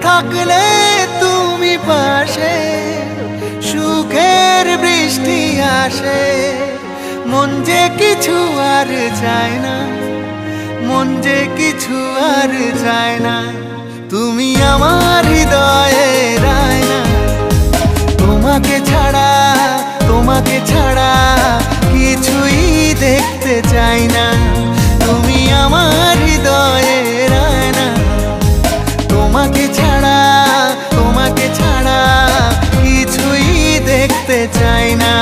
থাকলে তুমি পাশে সুখের বৃষ্টি আসে। মন যে কিছু আর চায় না, মন যে কিছু আর চায় না। তুমি আমার হৃদয়ের আয়না, তোমাকে ছাড়া, তোমাকে ছাড়া কিছুই দেখতে চাই না। তুমি আমার হৃদয়ের আয়না, তোমাকে ছাড়া, তোমাকে ছাড়া কিছুই দেখতে চাই না।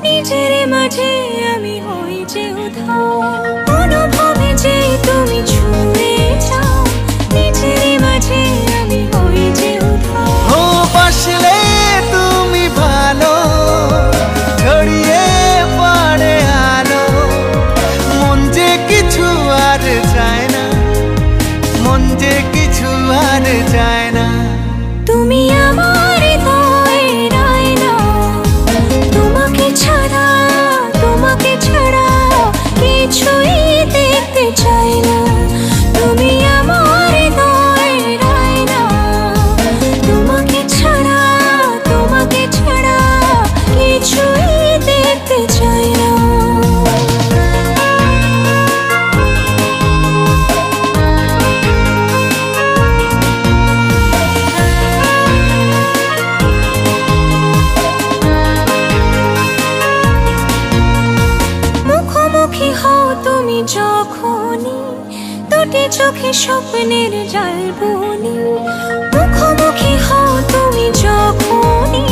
নিজের মাঝে আমি হই যে উধাও, অনুভবে যে তুমি ছুঁয়ে যাও। নিজের মাঝে আমি হই যে উধাও। ও বাসলে তুমি ভালো, ছড়িয়ে পড়ে আলো। মন যে কিছু আর চায় না, মন যে কিছু আর চায় না। তুমি আমার হৃদয়ের আয়না, তোমাকে ছাড়া, তোমাকে ছাড়া কিছুই দেখতে চাই না। তুমি আমার হৃদয়ের আয়না, তোমাকে ছাড়া, তোমাকে ছাড়া কিছুই দেখতে চাই না। তুমি যখনই দুটি চোখে স্বপ্নের জাল বুনি, মুখোমুখি হও তুমি যখনই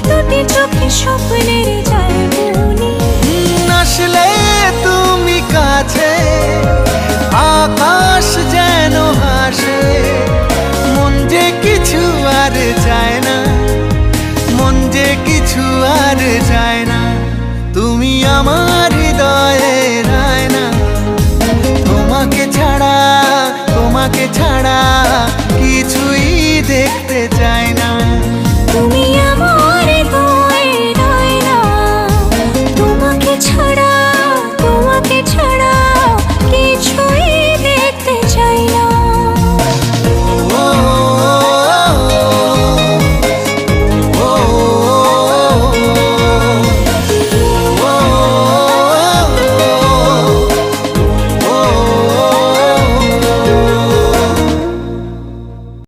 দুটি চোখে স্বপ্নের জাল বুনি। আসলে তুমি কাছে, আকাশ যেন হাসে। মন যে কিছু আর চায় না, মন যে কিছু আর চায় না। তুমি আমার হৃদয়ের আয়না, তোমাকে ছাড়া, তোমাকে ছাড়া কিছুই দেখতে চাই না।